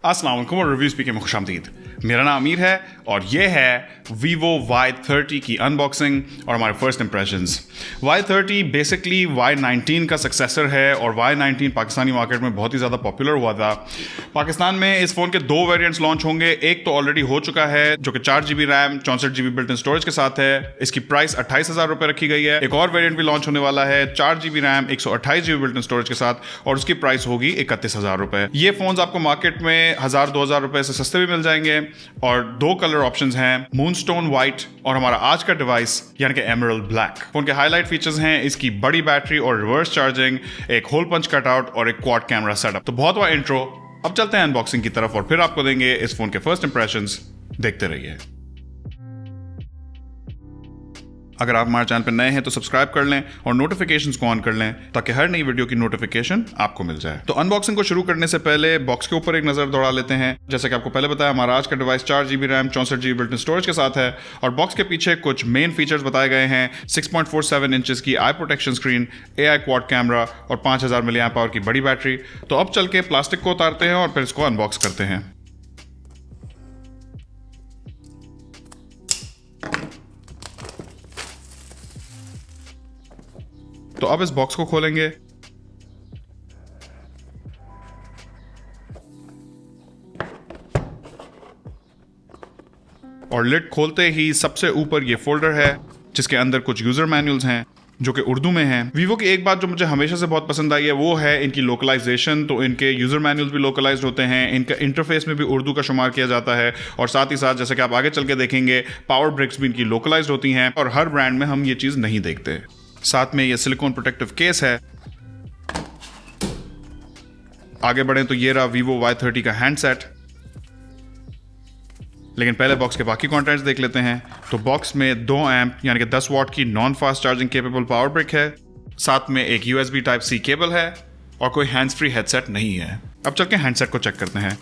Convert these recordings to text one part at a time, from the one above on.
अस्सलाम वालेकुम और रिव्यू स्पीकर में खुशामदीद। मेरा नाम अमीर है और ये है Vivo Y30 की अनबॉक्सिंग और हमारे first impressions. Y30 basically Y19 का सक्सेसर है और Y19 पाकिस्तानी मार्केट में बहुत ही ज़्यादा पॉपुलर हुआ था। पाकिस्तान में इस फ़ोन के 2 वेरिएंट्स लॉन्च होंगे। एक तो ऑलरेडी हो चुका है जो कि 4GB RAM 64GB built in storage के साथ है। इसकी प्राइस 28,000 रुपये रखी गई है। एक और वेरिएंट भी लॉन्च होने वाला है 4GB RAM 128GB built in storage के साथ और उसकी प्राइस होगी 31,000 रुपये। ये फ़ोन्स आपको मार्केट में 1,000-2,000 रुपये से सस्ते भी मिल जाएंगे और 2 कलर ऑप्शंस हैं, मूनस्टोन वाइट और हमारा आज का डिवाइस यानी कि एमरल्ड ब्लैक। फोन के हाईलाइट फीचर्स हैं इसकी बड़ी बैटरी और रिवर्स चार्जिंग, एक होल पंच कटआउट और एक क्वाड कैमरा सेटअप। तो बहुत हुआ इंट्रो, अब चलते हैं अनबॉक्सिंग की तरफ और फिर आपको देंगे इस फोन के फर्स्ट इंप्रेशंस। देखते रहिए। अगर आप हमारे चैनल पर नए हैं तो सब्सक्राइब कर लें और नोटिफिकेशंस को ऑन कर लें ताकि हर नई वीडियो की नोटिफिकेशन आपको मिल जाए। तो अनबॉक्सिंग को शुरू करने से पहले बॉक्स के ऊपर एक नजर दौड़ा लेते हैं। जैसे कि आपको पहले बताया, हमारा आज का device 4GB RAM 64GB built in storage के साथ है और बॉक्स के पीछे कुछ मेन फीचर्स बताए गए हैं। 6.47 इंचेस की आई protection screen, AI quad camera और 5000 mAh की बड़ी बैटरी। तो अब चल के प्लास्टिक को उतारते हैं और फिर इसको अनबॉक्स करते हैं। तो अब इस बॉक्स को खोलेंगे और लिड खोलते ही सबसे ऊपर ये फोल्डर है जिसके अंदर कुछ यूजर मैनुअल्स हैं जो कि उर्दू में हैं। वीवो की एक बात जो मुझे हमेशा से बहुत पसंद आई है वो है इनकी लोकलाइजेशन। तो इनके यूजर मैनुअल्स भी लोकलाइज्ड होते हैं, इनका इंटरफेस में भी उर्दू का शुमार किया जाता है और साथ ही साथ जैसे कि आप आगे चल के देखेंगे पावर ब्रिक्स भी इनकी लोकलाइज्ड होती हैं और हर ब्रांड में हम ये चीज़ नहीं देखते। साथ में ये सिलिकॉन प्रोटेक्टिव केस है। आगे बढ़े तो ये रहा Vivo Y30 का हैंडसेट। लेकिन पहले बॉक्स के बाकी कंटेंट्स देख लेते हैं। तो बॉक्स में 2 एम्प यानी कि 10 वाट की non fast charging capable power brick है। साथ में एक USB Type-C केबल है और कोई हैंड्स फ्री हेडसेट नहीं है। अब चल के हैंडसेट को चेक करते हैं।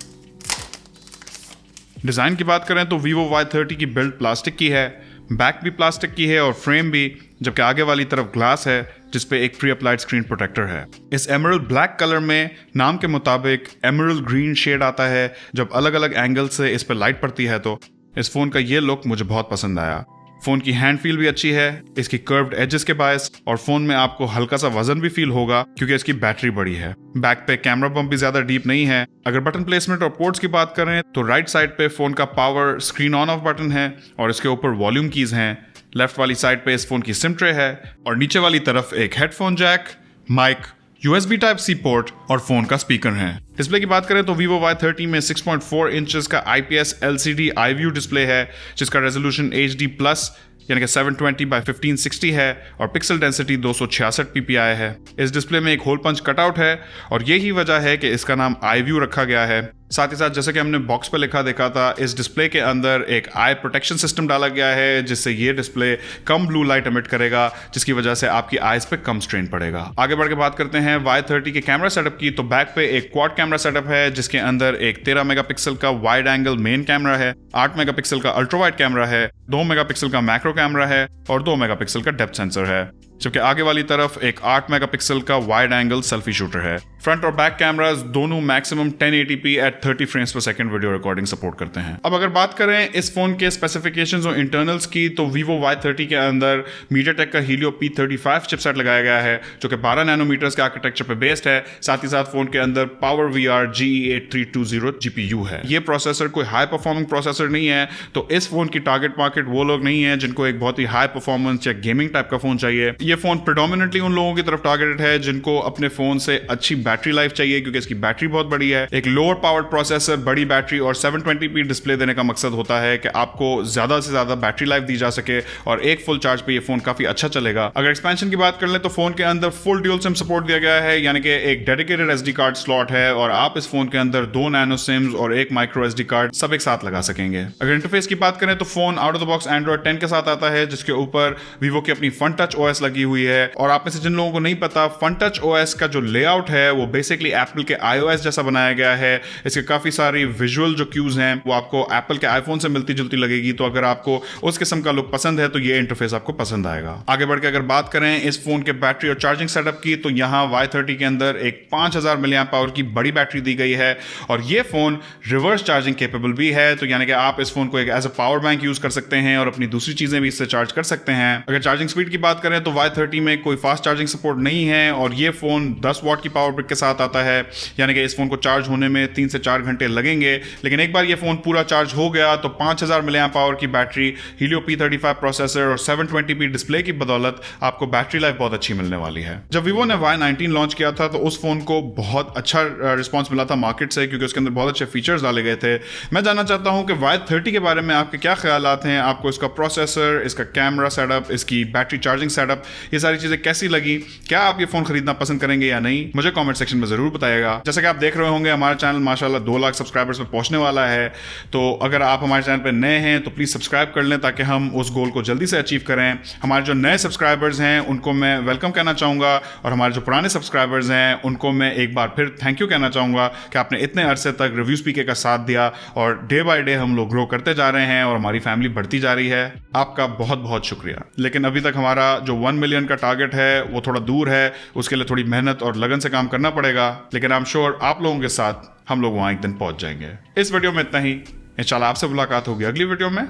डिजाइन की बात करें तो Vivo Y30 की बिल्ड प्लास्टिक की है, बैक भी प्लास्टिक की है और फ्रेम भी, जबकि आगे वाली तरफ ग्लास है जिसपे एक प्री अप्लाइड स्क्रीन प्रोटेक्टर है। इस एमरल्ड ब्लैक कलर में नाम के मुताबिक एमरल्ड ग्रीन शेड आता है। जब अलग अलग एंगल से इस पे लाइट पड़ती है तो इस फोन का ये लुक मुझे बहुत पसंद आया। फोन की हैंड फील भी अच्छी है, इसकी कर्व्ड एजेस के बायस, और फोन में आपको हल्का सा वजन भी फील होगा क्योंकि इसकी बैटरी बड़ी है। बैक पे कैमरा बम्प भी ज्यादा डीप नहीं है। अगर बटन प्लेसमेंट और पोर्ट्स की बात करें तो राइट साइड पे फोन का power screen on off button है और इसके ऊपर वॉल्यूम कीज हैं। लेफ्ट वाली साइड पे इस फोन की सिम ट्रे है और नीचे वाली तरफ एक headphone jack, mic, USB Type-C port और फोन का स्पीकर है। डिस्प्ले की बात करें तो Vivo Y30 में 6.4 इंचेस का IPS LCD iView डिस्प्ले है जिसका रेजोल्यूशन HD+ यानी कि 720x1560 है और पिक्सल डेंसिटी 266 ppi है। इस डिस्प्ले में एक होल पंच कटआउट है और यही वजह है कि इसका नाम iView रखा गया है। साथ ही साथ जैसे कि हमने बॉक्स पे लिखा देखा था, इस डिस्प्ले के अंदर एक आई प्रोटेक्शन सिस्टम डाला गया है जिससे ये डिस्प्ले कम ब्लू लाइट एमिट करेगा जिसकी वजह से आपकी आईज पे कम स्ट्रेन पड़ेगा। आगे बढ़ के बात करते हैं Y30 के कैमरा सेटअप की। तो बैक पे एक क्वाड कैमरा सेटअप है जिसके अंदर एक 13 मेगापिक्सल का वाइड एंगल मेन कैमरा है, 8 मेगापिक्सल का अल्ट्रा वाइड कैमरा है, 2 मेगापिक्सल का मैक्रो कैमरा है और 2 मेगापिक्सल का डेप्थ सेंसर है। जबकि आगे वाली तरफ एक 8 मेगापिक्सल का वाइड एंगल सेल्फी शूटर है। फ्रंट और बैक कैमरास दोनों मैक्सिमम 1080p एट 30 फ्रेम्स पर सेकंड वीडियो रिकॉर्डिंग सपोर्ट करते हैं। अब अगर बात करें इस फोन के स्पेसिफिकेशंस और इंटरनल्स की तो Vivo Y30 के अंदर MediaTek का Helio P35 चिपसेट लगाया गया है जो कि 12 नैनोमीटर्स के आर्किटेक्चर पे बेस्ड है। साथ ही साथ फोन के अंदर PowerVR GE8320 GPU है। ये प्रोसेसर कोई हाई परफॉर्मिंग प्रोसेसर नहीं है, तो इस फोन की टारगेट मार्केट वो लोग नहीं है जिनको एक बहुत ही हाई परफॉर्मेंस या गेमिंग टाइप का फोन चाहिए। ये फोन प्रेडोमिनेटली उन लोगों की तरफ टारगेटेड है जिनको अपने फोन से अच्छी बैटरी लाइफ चाहिए क्योंकि इसकी बैटरी बहुत बड़ी है। एक लोअर पावर्ड प्रोसेसर, बड़ी बैटरी और 720p डिस्प्ले देने का मकसद होता है कि आपको ज्यादा से ज्यादा बैटरी लाइफ दी जा सके और एक फुल चार्ज पे ये फोन काफी अच्छा चलेगा। अगर एक्सपेंशन की बात कर लें तो फोन के अंदर फुल ड्यूल सिम सपोर्ट दिया गया है यानी कि एक डेडिकेटेड SD कार्ड स्लॉट है और आप इस फोन के अंदर 2 नैनो सिम्स और एक माइक्रो SD कार्ड सब एक साथ लगा सकेंगे। अगर इंटरफेस की बात करें तो phone out of the box Android 10 के साथ आता है जिसके ऊपर Vivo की अपनी फन टच OS लग लगी हुई है। और आप में से जिन लोगों को नहीं पता, फन टच OS का जो लेआउट है वो बेसिकली एप्पल के iOS जैसा बनाया गया है। इसके काफी सारी विजुअल जो क्यूज हैं वो आपको एप्पल के आईफोन से मिलती जुलती लगेगी, तो अगर आपको उस किस्म का लुक पसंद है तो ये इंटरफेस आपको पसंद आएगा। आगे बढ़ के अगर बात करें इस फोन के बैटरी और चार्जिंग सेटअप की, तो यहाँ Y30 के अंदर एक 5000 mAh की बड़ी बैटरी दी गई है और ये फोन रिवर्स चार्जिंग केपेबल भी है, तो यानी कि आप इस फोन को एक as a power bank use कर सकते हैं और अपनी दूसरी चीजें भी इससे चार्ज कर सकते हैं। अगर चार्जिंग स्पीड की बात करें तो Y30 में कोई फास्ट चार्जिंग सपोर्ट नहीं है और ये फोन 10 वॉट की पावर ब्रिक के साथ आता है, यानी कि इस फोन को चार्ज होने में 3 से 4 घंटे लगेंगे। लेकिन एक बार ये फोन पूरा चार्ज हो गया तो 5000 mAh की बैटरी, Helio P35 प्रोसेसर और 720p डिस्प्ले की बदौलत आपको बैटरी लाइफ बहुत अच्छी मिलने वाली है। जब Vivo ने Y19 लॉन्च किया था तो उस फोन को बहुत अच्छा रिस्पांस मिला था मार्केट से, क्योंकि उसके अंदर बहुत अच्छे फीचर्स डाले गए थे। मैं जानना चाहता हूं कि Y30 के बारे में आपके क्या ख्यालात हैं, आपको इसका प्रोसेसर, इसका कैमरा सेटअप, इसकी बैटरी चार्जिंग सेटअप, ये सारी चीजें कैसी लगी? क्या आप ये फोन खरीदना पसंद करेंगे या नहीं? मुझे कमेंट सेक्शन में जरूर बताइएगा। जैसा कि आप देख रहे होंगे हमारा चैनल माशाल्लाह 2 लाख सब्सक्राइबर्स पे पहुंचने वाला है, तो अगर आप हमारे चैनल पे नए हैं तो प्लीज सब्सक्राइब कर लें ताकि हम उस गोल को जल्दी से अचीव करें। हमारे जो नए सब्सक्राइबर्स हैं उनको मैं वेलकम कहना चाहूंगा और हमारे जो पुराने सब्सक्राइबर्स हैं उनको मैं एक बार फिर थैंक यू कहना चाहूंगा कि आपने इतने अरसे तक रिव्यू स्पीकर का साथ दिया और डे बाय डे हम लोग ग्रो करते जा रहे हैं और हमारी फैमिली बढ़ती जा रही है। आपका बहुत बहुत शुक्रिया। लेकिन अभी तक हमारा जो 1 मिलियन का टारगेट है वो थोड़ा दूर है, उसके लिए थोड़ी मेहनत और लगन से काम करना पड़ेगा, लेकिन आई एम श्योर आप लोगों के साथ हम लोग वहां एक दिन पहुंच जाएंगे। इस वीडियो में इतना ही, इंशाल्लाह आपसे मुलाकात होगी अगली वीडियो में।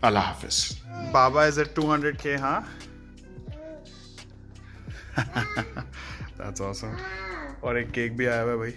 अल्लाह हाफिज। बाबा इज एट 200K, हाँ? That's awesome. और एक केक भी आया हुआ है भाई।